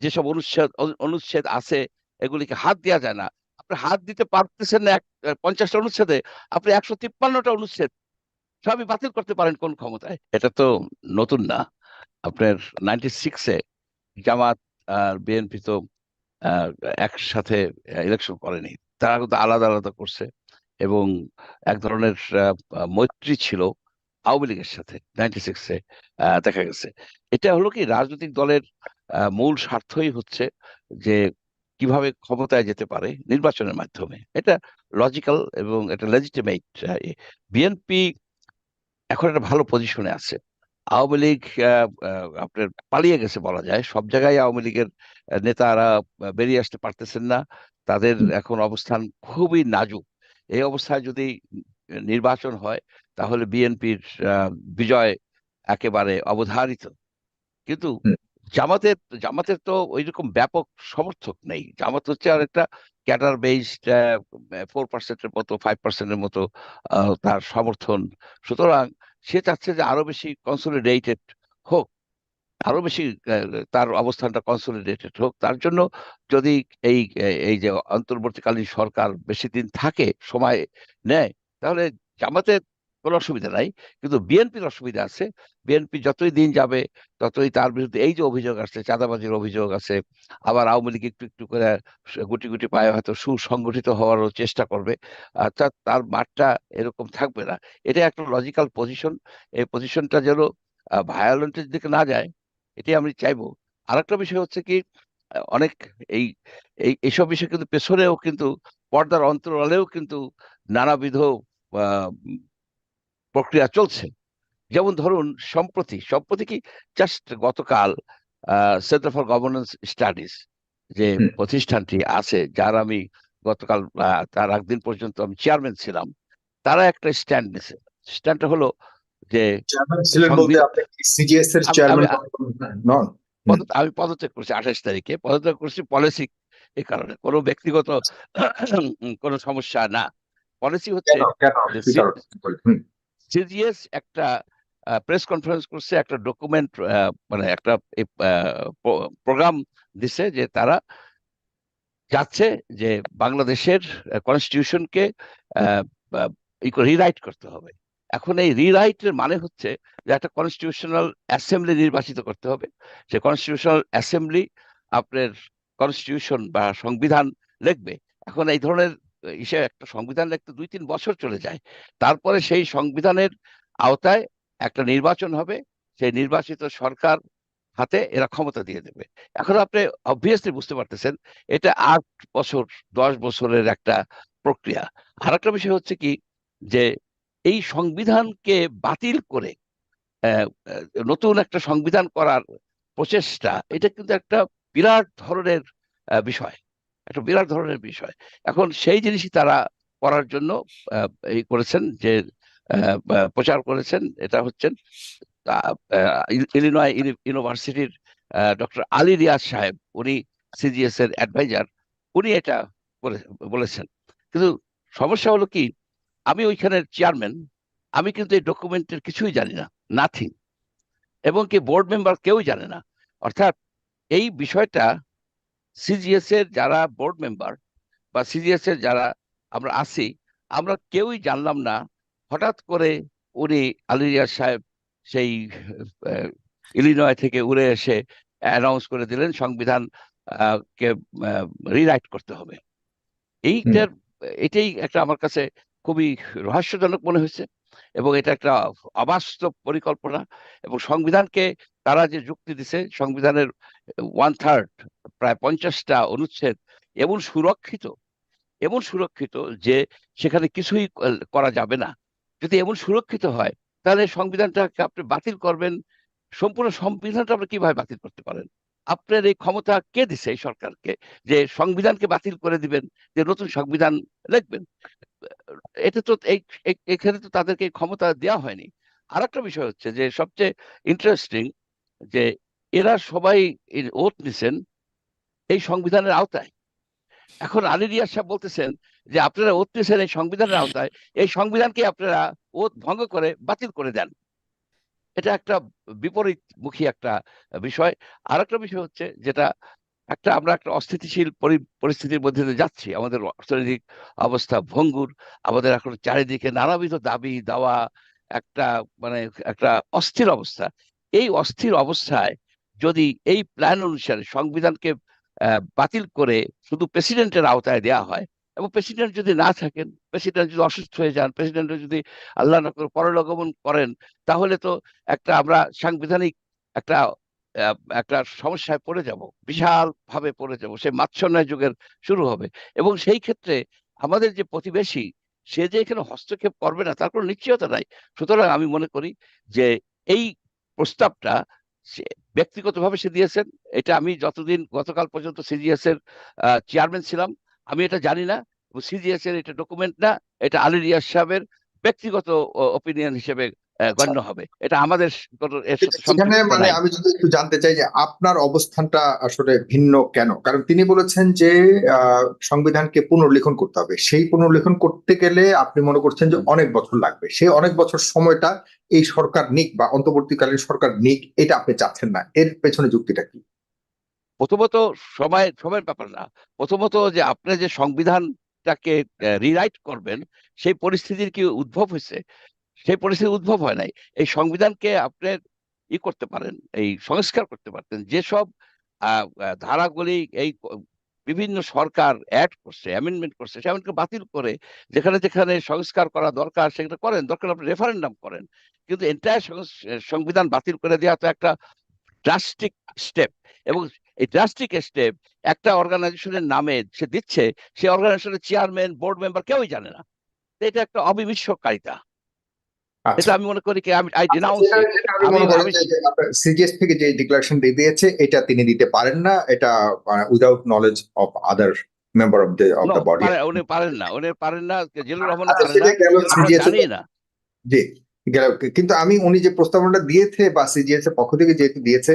যেসব অনুচ্ছেদ আছে এগুলিকে হাত দেওয়া যায় না। আপনি হাত দিতে পারতেছেন না 50টা অনুচ্ছেদে, আপনি 153টা অনুচ্ছেদ সবই বাতিল করতে পারেন কোন ক্ষমতায়? এটা তো নতুন না। আপনার 96-এ জামাত আর বিএনপি তো আহ, একসাথে ইলেকশন করেনি, তারা কিন্তু আলাদা আলাদা করছে। এবং এক ধরনের মৈত্রী ছিল আওয়ামী লীগের সাথে 96-এ। দেখা গেছে এটা হলো কি রাজনৈতিক দলের মূল স্বার্থই হচ্ছে যে কিভাবে ক্ষমতায় যেতে পারে নির্বাচনের মাধ্যমে। এটা লজিক্যাল এবং এটা লেজিটিমেট। বিএনপি এখন একটা ভালো পজিশনে আছে। আওয়ামী লীগ আপনার পালিয়ে গেছে বলা যায়, সব জায়গায় আওয়ামী লীগের নেতারা বেরিয়ে আসতে পারতেছেন না। তাদের এখন অবস্থান খুবই নাজুক। এই অবস্থায় যদি নির্বাচন হয় তাহলে বিএনপির বিজয় একেবারে অবধারিত। কিন্তু হুম, জামাতের জামাতের তো ওই রকম ব্যাপক সমর্থক নেই। জামাত হচ্ছে আর একটা ক্যাডার বেসড 4%-এর মতো, 5%-এর মতো তার সমর্থন। সুতরাং সে চাচ্ছে যে আরো বেশি কনসলিডেটেড হোক, আরো বেশি তার অবস্থানটা কনসলিডেটেড হোক। তার জন্য যদি এই এই যে অন্তর্বর্তীকালীন সরকার বেশি দিন থাকে, সময় নেয়, তাহলে জামাতের কোনো অসুবিধা নাই। কিন্তু বিএনপির অসুবিধা আছে। বিএনপি যতই দিন যাবে ততই তার বিরুদ্ধে এই যে অভিযোগ আছে, চাঁদাবাজির অভিযোগ আছে, আবার আওয়ামী লীগ একটু একটু করে গুটি গুটি পায়ে হয়তো সুসংগঠিত হওয়ারও চেষ্টা করবে। অর্থাৎ তার মাঠটা এরকম থাকবে না। এটা একটা লজিক্যাল পজিশন। এই পজিশনটা যেন ভায়োলেন্টের দিকে না যায়, এটাই আমি চাইবো। আরেকটা বিষয় হচ্ছে কি, অনেক এই এইসব বিষয় কিন্তু পেছনেও কিন্তু পর্দার অন্তরালেও কিন্তু নানাবিধ আহ, প্রক্রিয়া চলছে। যেমন ধরুন সম্প্রতি সম্প্রতি কি জাস্ট গতকাল সেন্টার ফর গভর্নেন্স স্টাডিজ যে হুম। প্রতিষ্ঠানটি আছে, যার আমি গতকাল তার একদিন পর্যন্ত আমি চেয়ারম্যান ছিলাম, তারা একটা স্ট্যান্ড নিছে। স্ট্যান্ডটা হলো যে চেয়ারম্যান ছিলেন বলতে সংবিধান। আপনি সিজিএস এর আমি আমি চেয়ারম্যান নন? হুম। আমি পদত্যাগ করছি 28 তারিখে, পদত্যাগ করছি পলিসি। এই কারণে কোনো ব্যক্তিগত কোনো সমস্যা না। পলিসি হচ্ছে কেন কেন যে কি কারণ বলেন? হুম। সিজিএস একটা প্রেস কনফারেন্স করছে, একটা ডকুমেন্ট মানে একটা প্রোগ্রাম দিছে যে তারা চাচ্ছে যে বাংলাদেশের কনস্টিটিউশনকে রিরাইট করতে হবে। এখন এই রিরাইটের মানে হচ্ছে যে একটা কনস্টিটিউশনাল অ্যাসেম্বলি নির্বাচিত করতে হবে। সে কনস্টিটিউশনাল অ্যাসেম্বলি আপনার কনস্টিটিউশন বা সংবিধান লিখবে। এখন এই ধরনের ইসে একটা সংবিধান লিখতে 2-3 বছর চলে যায়। তারপরে সেই সংবিধানের আওতায় একটা নির্বাচন হবে, সেই নির্বাচিত সরকার হাতে এরা ক্ষমতা দিয়ে দেবে। এখন আপনি অবভিয়াসলি বুঝতে পারতেছেন এটা 8 বছর 10 বছরের একটা প্রক্রিয়া। আর একটা বিষয় হচ্ছে কি, যে এই সংবিধানকে বাতিল করে আহ, নতুন একটা সংবিধান করার প্রচেষ্টা, এটা কিন্তু একটা বিরাট ধরনের বিষয়, একটা বিরাট ধরনের বিষয়। এখন সেই জিনিসই তারা করার জন্য এই করেছেন যে প্রচার করেছেন। এটা হচ্ছেন ইলিনয় ইউনিভার্সিটির ডক্টর আলী রিয়াজ সাহেব, উনি সিজিএস এর অ্যাডভাইজার, উনি এটা বলেছেন। কিন্তু সমস্যা হলো কি, আমি ওইখানের চেয়ারম্যান, আমি কিন্তু এই ডকুমেন্টের কিছুই জানি না, নাথিং। এবং কি বোর্ড মেম্বার কেউই জানে না। অর্থাৎ এই বিষয়টা সিজিএস এর যারা বোর্ড মেম্বার বা সিজিএস এর যারা আমরা আছি, আমরা কেউই জানলাম না। হঠাৎ করে উনি আলী রিয়াজ সাহেব সেই ইলিনয় থেকে উড়ে এসে অ্যানাউন্স করে দিলেন সংবিধান কে রিরাইট করতে হবে। হুম। এইটার এটাই একটা আমার কাছে খুবই রহস্যজনক মনে হয়েছে। এবং এটা একটা অবাস্তব পরিকল্পনা। এবং সংবিধানকে তারা যে যুক্তি দিছে, সংবিধানের 1/3 প্রায় 50টা অনুচ্ছেদ এমন সুরক্ষিত, এমন সুরক্ষিত যে সেখানে কিছুই করা যাবে না। যদি এমন সুরক্ষিত হয়, তাহলে সংবিধানটাকে আপনি বাতিল করবেন। সম্পূর্ণ সংবিধানটা আপনি কিভাবে বাতিল করতে পারেন? আপনার এই ক্ষমতা কে দিছে এই সরকারকে যে সংবিধানকে বাতিল করে দিবেন, যে নতুন সংবিধান লিখবেন? এটা তো এখানে তো তাদেরকে এই ক্ষমতা দেওয়া হয়নি। আর একটা বিষয় হচ্ছে যে সবচেয়ে ইন্টারেস্টিং, যে এরা সবাই ওট নিছেন এই সংবিধানের আওতায়। এখন আলী রিয়াজ সাহেব বলতেছেন যে আপনারা ওত নিয়েছেন এই সংবিধানের আওতায়, এই সংবিধানকে আপনারা ওত ভঙ্গ করে বাতিল করে দেন। এটা একটা বিপরীতমুখী একটা বিষয়। আর একটা বিষয় হচ্ছে যেটা আমরা একটা অস্থিতিশীল পরিস্থিতির মধ্যে দিয়ে যাচ্ছি। আমাদের অর্থনৈতিক অবস্থা ভঙ্গুর, আমাদের এখন চারিদিকে নানাবিধ দাবি দাওয়া, একটা মানে একটা অস্থির অবস্থা। এই অস্থির অবস্থায় যদি এই প্ল্যান অনুসারে সংবিধানকে বাতিল করে শুধু প্রেসিডেন্টের আওতায় দেওয়া হয়, এবং প্রেসিডেন্ট যদি না থাকেন, প্রেসিডেন্ট যদি অসুস্থ হয়ে যান, প্রেসিডেন্ট যদি আল্লাহ না করে পরলোকগমন করেন, তাহলে তো আমরা সাংবিধানিক একটা একটা সমস্যায় পড়ে যাব, বিশাল ভাবে পড়ে যাব, সে মাৎসর্যের যুগের শুরু হবে। এবং সেই ক্ষেত্রে আমাদের যে প্রতিবেশী, সে যে এখানে হস্তক্ষেপ করবে না তার কোনো নিশ্চয়তা নাই। সুতরাং আমি মনে করি যে এই প্রস্তাবটা সে ব্যক্তিগতভাবে সে দিয়েছেন। এটা আমি যতদিন গতকাল পর্যন্ত সিজিএস এর চেয়ারম্যান ছিলাম, আমি এটা জানি না। সিজিএস এর এটা ডকুমেন্ট না, এটা আলী রিয়াজ সাহেবের ব্যক্তিগত ওপিনিয়ন হিসেবে আচ্ছা, গণ্য হবে। এটা আমাদের এর সাথে এখানে সম্পৃক্ততা মানে নাই। আমি যদি একটু জানতে চাই যে আপনার অবস্থানটা আসলে ভিন্ন কেন? কারণ তিনি বলেছেন যে সংবিধানকে পুনর্লিখন করতে হবে, সেই পুনর্লিখন করতে গেলে আপনি মনে করছেন যে অনেক বছর লাগবে, সেই অনেক বছর সময়টা এই সরকার নিক বা অন্তর্বর্তীকালীন সরকার নিক, এটা আপনি চাচ্ছেন না। এর পেছনে যুক্তিটা কি? প্রথমত সময়ের ব্যাপার না। প্রথমত যে আপনি যে সংবিধানটাকে রিরাইট করবেন, সেই পরিস্থিতির কি উদ্ভব হয়েছে? সেই পরিস্থিতি উদ্ভব হয় নাই। এই সংবিধানকে আপনি করতে পারেন, এই সংস্কার করতে পারতেন। যেসব ধারাগুলি বিভিন্ন সরকার অ্যাড করছে, অ্যামেন্ডমেন্ট করছে, সেগুলোকে বাতিল করে যেখানে যেখানে সংস্কার করা দরকার সেখানে করেন, দরকার আপনি রেফারেন্ডাম করেন। কিন্তু এন্টায়ার সংবিধান বাতিল করে দেওয়া তো একটা ড্রাস্টিক স্টেপ। এবং এই ড্রাস্টিক স্টেপ একটা অর্গানাইজেশনের নামে সে দিচ্ছে, সেই অর্গানাইজেশনের চেয়ারম্যান, বোর্ড মেম্বার কেউই জানে না। তো এটা একটা অবিমিশ্রকারিতা। আচ্ছা, এটা আমি মনে করি কি, আই আচ্ছা, ডিনাউন্স যেটা ইট। যেটা আমি আমি মনে করি আমি যে সিজিএস থেকে যে ডিক্লারেশন দিয়েছে এটা তিনি দিতে পারেন না, এটা without knowledge of other member of the body. উনি পারেন না, জিল্লুর রহমানও আচ্ছা, পারে না, সেটা গেল আমরা সিজিএস। জানি না। জি, কিন্তু আমি উনি যে প্রস্তাবনাটা দিয়েছে বা সিজিএস এর পক্ষ থেকে যেহেতু দিয়েছে,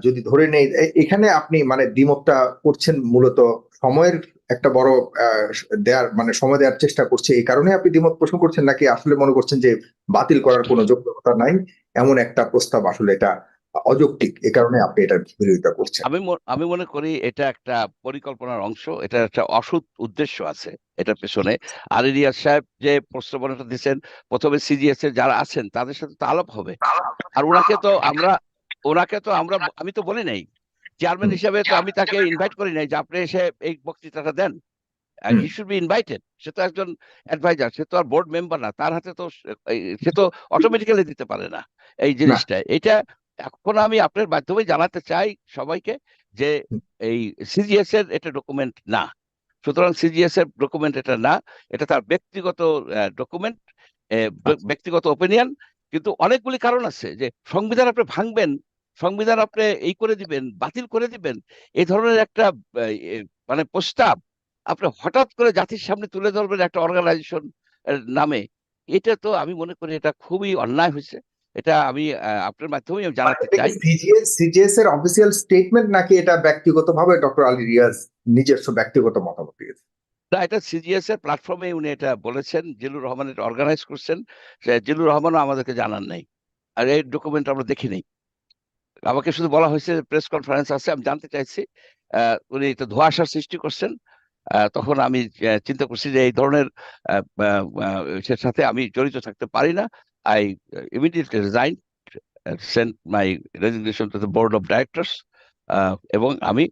যদি ধরে নেই এখানে আপনি মানে দ্বিমতটা করছেন মূলত সময়ের একটা বড় দেয়ার মানে সময় দেওয়ার চেষ্টা করছে এই কারণে আপনি দ্বিমত পোষণ করছেন, নাকি আসলে মনে করছেন যে বাতিল করার কোনো যোগ্যতা নাই, এমন একটা প্রস্তাব আসলে এটা অযৌক্তিক, এ কারণে আপনি এটার বিরোধিতা করছেন? আমি মনে করি এটা একটা পরিকল্পনার অংশ, এটা একটা অসৎ উদ্দেশ্য আছে এটার পেছনে। আলী রিয়াজ সাহেব যে প্রস্তাবনাটা দিচ্ছেন, প্রথমে সিজিএস এর যারা আছেন তাদের সাথে তো আলাপ হবে। আর ওনাকে তো আমরা আমি তো বলি নাই, চেয়ারম্যান হুম, হিসেবে তো আমি তাকে ইনভাইট করি নাই যে আপনি এসে এই বক্তৃতাটা দেন। হুম, হি শুড বি ইনভাইটেড। সে তো একজন অ্যাডভাইজার, সে তো আর বোর্ড মেম্বার না। তার হাতে তো সে তো অটোমেটিক্যালি দিতে পারে না এই না, জিনিসটা। এটা এখন আমি আপনার মাধ্যমে জানাতে চাই সবাইকে যে হুম, এই সিজিএস এর এটা ডকুমেন্ট না। সুতরাং সিজিএস এর ডকুমেন্ট এটা না, এটা তার ব্যক্তিগত ডকুমেন্ট, আচ্ছা, ব্যক্তিগত ওপিনিয়ন। কিন্তু অনেকগুলি কারণ আছে যে সংবিধান আপনি ভাঙবেন, সংবিধান আপনি করে দিবেন, বাতিল করে দিবেন, এই ধরনের একটা মানে প্রস্তাব আপনি হঠাৎ করে জাতির সামনে তুলে ধরবেন একটা অর্গানাইজেশন নামে। এটা তো আমি মনে করি এটা খুবই অন্যায় হয়েছে। এটা আমি আপনার মাধ্যমে আমি মানে জানাতে এটা কি চাই। সিজিএস এর অফিসিয়াল স্টেটমেন্ট, নাকি এটা ব্যক্তিগতভাবে ডক্টর আলী রিয়াজ নিজস্ব ব্যক্তিগত মতামত দিয়েছে? না, এটা সিজিএস এর প্ল্যাটফর্মে উনি এটা বলেছেন, জিল্লুর রহমান এটা অর্গানাইজ করছেন। জিল্লুর রহমানও আমাদেরকে জানান নাই, আর এই ডকুমেন্ট আমরা দেখিনি। আমাকে শুধু বলা হয়েছে প্রেস কনফারেন্স আছে, আমি জানতে চাইছি। উনি এটা ধোঁয়াশার সৃষ্টি করছেন। তখন আমি চিন্তা করছি যে এই ধরনের এর সাথে আমি জড়িত থাকতে পারি না। I immediately resign, sent my resignation to the board of directors. এবং আমি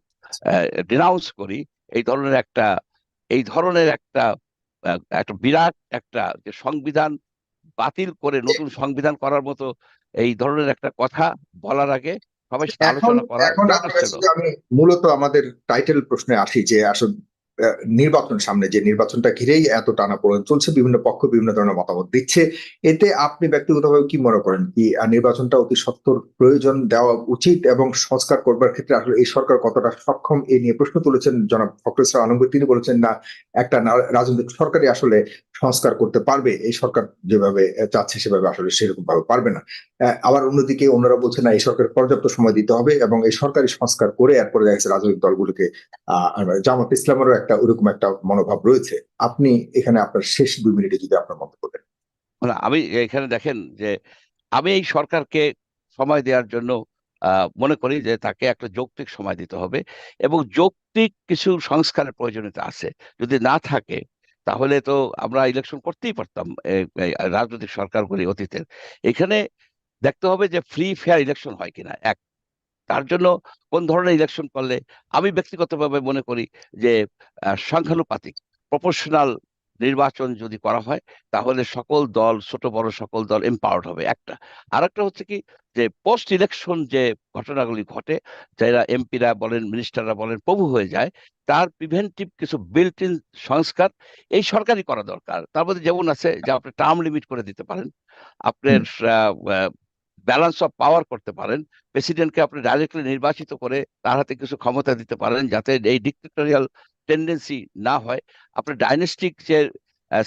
ডিনাউন্স করি এই ধরনের একটা এই ধরনের একটা একটা বিরাট একটা যে সংবিধান বাতিল করে নতুন সংবিধান করার মতো এই ধরনের একটা কথা বলার আগে সবার সাথে এখন আলোচনা করা এখন দরকার আপনার কাছে ছিল। যদি আমি মূলত আমাদের টাইটেল প্রশ্নে আসি, যে আসলে নির্বাচন সামনে, যে নির্বাচনটা ঘিরেই এত টানাপোড়েন চলছে, বিভিন্ন পক্ষ বিভিন্ন ধরনের মতামত দিচ্ছে, এতে আপনি ব্যক্তিগতভাবে কি মনে করেন, কি নির্বাচনটা অতি সত্বর প্রয়োজন দেওয়া উচিত, এবং সংস্কার করবার ক্ষেত্রে আসলে এই সরকার কতটা সক্ষম, এ নিয়ে প্রশ্ন তুলেছেন জনাব ফখরুল ইসলাম আলমগীর। তিনি বলেছেন না, একটা রাজনৈতিক সরকারই আসলে সংস্কার করতে পারবে, এই সরকার যেভাবে চাচ্ছে সেভাবে আসলে সেরকম ভাবে পারবে না। আবার অন্যদিকে অন্যরা বলছে না, এই সরকার পর্যাপ্ত সময় দিতে হবে এবং এই সরকারি সংস্কার করে এরপরে দেখা যাচ্ছে রাজনৈতিক দলগুলোকে জামাত ইসলামেরও একটা ওরকম একটা মনোভাব রয়েছে। আপনি এখানে আপনার শেষ 2 মিনিটে যদি আপনার মন্তব্য দেন। না, আমি এখানে দেখেন যে আমি এই সরকারকে সময় দেওয়ার জন্য মনে করি যে তাকে একটা যৌক্তিক সময় দিতে হবে এবং যৌক্তিক কিছু সংস্কারের প্রয়োজনীয়তা আছে। যদি না থাকে তাহলে তো আমরা ইলেকশন করতেই পারতাম, রাজনৈতিক সরকারগুলি অতীতের। এখানে দেখতে হবে যে ফ্রি ফেয়ার ইলেকশন হয় কিনা। তার জন্য কোন ধরনের ইলেকশন করলে, আমি ব্যক্তিগতভাবে মনে করি যে সংখ্যানুপাতিক প্রপোর্শনাল নির্বাচন যদি করা হয় তাহলে সকল দল, ছোট বড় সকল দল এম্পাওয়ার্ড হবে একটা। আরেকটা হচ্ছে কি, যে পোস্ট ইলেকশন যে ঘটনাগুলি ঘটে, যারা এমপিরা বলেন, মিনিস্টাররা বলেন প্রভু হয়ে যায়, তার প্রিভেন্টিভ কিছু বিল্ট ইন সংস্কার এই সরকারই করা দরকার। তার মধ্যে যেমন আছে যে আপনি টার্ম লিমিট করে দিতে পারেন, আপনার ব্যালেন্স অফ পাওয়ার করতে পারেন, প্রেসিডেন্টকে আপনি ডাইরেক্টলি নির্বাচিত করে তার হাতে কিছু ক্ষমতা দিতে পারেন যাতে এই ডিক্টেটরিয়াল টেন্ডেন্সি না হয়। আপনার ডাইনেস্টিক যে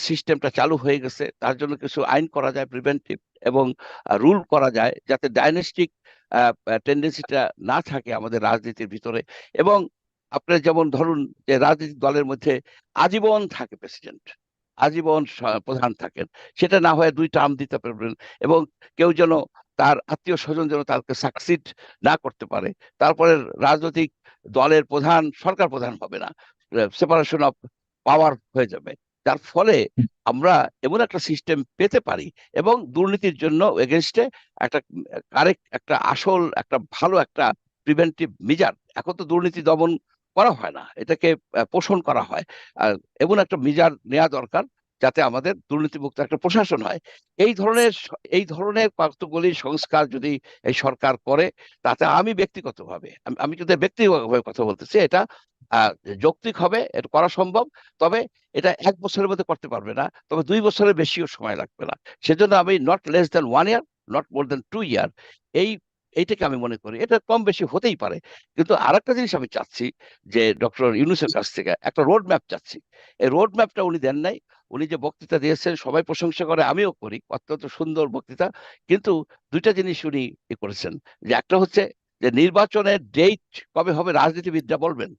সিস্টেমটা চালু হয়ে গেছে তার জন্য কিছু আইন করা যায় প্রিভেন্টিভ, এবং রুল করা যায় যাতে ডাইনেস্টিক টেন্ডেন্সিটা না থাকে আমাদের রাজনীতির ভিতরে। এবং আপনার যেমন ধরুন যে রাজনৈতিক দলের মধ্যে আজীবন থাকে প্রেসিডেন্ট, আজীবন প্রধান থাকেন, সেটা না হয় 2 টার্ম দিতে পারবেন। এবং কেউ যেন, তার আত্মীয় স্বজন যেন তাকে সাকসিড না করতে পারে। তারপরে রাজনৈতিক দলের প্রধান সরকার প্রধান হবে না, সেপারেশন অফ পাওয়ার হয়ে যাবে। যার ফলে আমরা এমন একটা সিস্টেম পেতে পারি এবং দুর্নীতির জন্য এগেনস্টে একটা কারেক্ট, একটা আসল, একটা ভালো একটা প্রিভেন্টিভ মেজার। এখন তো দুর্নীতি দমন করা হয় না, এটাকে পোষণ করা হয়। আর এমন একটা মেজার নেওয়া দরকার যাতে আমাদের দুর্নীতিমুক্ত একটা প্রশাসন হয়। এই ধরনের কতগুলি সংস্কার যদি এই সরকার করে, তাতে আমি ব্যক্তিগতভাবে, আমি যদি ব্যক্তিগতভাবে কথা বলতেছি, এটা আহ, যৌক্তিক হবে, এটা করা সম্ভব। তবে এটা 1 বছরের মধ্যে করতে পারবে না, তবে 2 বছরের বেশিও সময় লাগবে না। সেজন্য আমি not less than 1 year, not more than 2 year, এই এইটাকে আমি মনে করি। এটা কম বেশি হতেই পারে। কিন্তু আরেকটা জিনিস আমি চাচ্ছি, যে ডক্টর ইউনূসের কাছ থেকে একটা রোড ম্যাপ চাচ্ছি। এই রোড ম্যাপটা উনি দেন নাই। উনি যে বক্তৃতা দিয়েছেন সবাই প্রশংসা করে, আমিও করি, অত্যন্ত সুন্দর বক্তৃতা। কিন্তু 2টা জিনিস উনি করেছেন, যে একটা হচ্ছে যে নির্বাচনের ডেট কবে হবে রাজনীতিবিদরা বলবেন।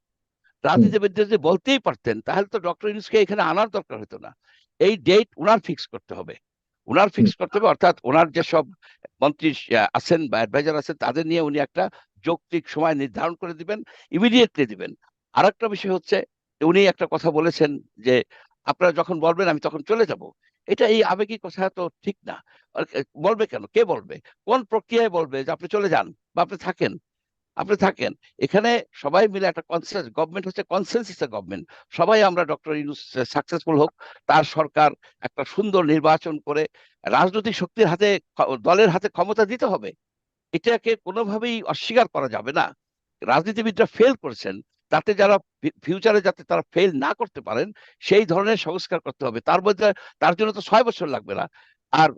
রাজনীতিবিদরা যদি বলতেই পারতেন তাহলে তো ডক্টর ইউনূসকে এখানে আনার দরকার হতো না। এই ডেট উনার ফিক্স করতে হবে, উনার ফিক্স করতে হবে। অর্থাৎ ওনার যেসব মন্ত্রী আছেন বা অ্যাডভাইজার আছেন তাদের নিয়ে উনি একটা যৌক্তিক সময় নির্ধারণ করে দিবেন, ইমিডিয়েটলি দিবেন। আর একটা বিষয় হচ্ছে, উনি একটা কথা বলেছেন যে আপনারা যখন বলবেন আমি তখন চলে যাব। এটা, এই আবেগিক কথা তো ঠিক না। আর বলবে কেন, কে বলবে, কোন প্রক্রিয়ায় বলবে যে আপনি চলে যান বা আপনি থাকেন এখানে? সবাই মিলে একটা কনসেন্সাস গভর্নমেন্ট হচ্ছে, কনসেন্সাস গভর্নমেন্ট। সবাই আমরা ডক্টর ইউনূস সাকসেসফুল হোক, তার সরকার একটা সুন্দর নির্বাচন করে রাজনৈতিক শক্তির হাতে, দলের হাতে ক্ষমতা দিতে হবে। এটাকে কোনোভাবেই অস্বীকার করা যাবে না। রাজনীতিবিদরা ফেল করেছেন, তাতে যারা ফিউচারে যাতে তারা ফেল না করতে পারেন সেই ধরনের সংস্কার করতে হবে। তার মধ্যে, তার জন্য তো 6 বছর লাগবে না। আর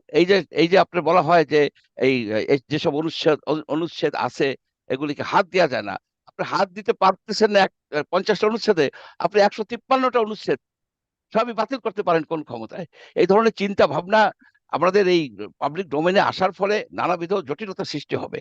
এই যে আপনার বলা হয় যে এই এই যেসব অনুচ্ছেদ আছে এগুলিকে হাত দেওয়া যায় না। আপনি হাত দিতে পারতেছেন না 50টা অনুচ্ছেদে, আপনি 153টা অনুচ্ছেদ সবই বাতিল করতে পারেন কোন ক্ষমতায়? এই ধরনের চিন্তা ভাবনা আমাদের এই পাবলিক ডোমেনে আসার ফলে নানাবিধ জটিলতা সৃষ্টি হবে।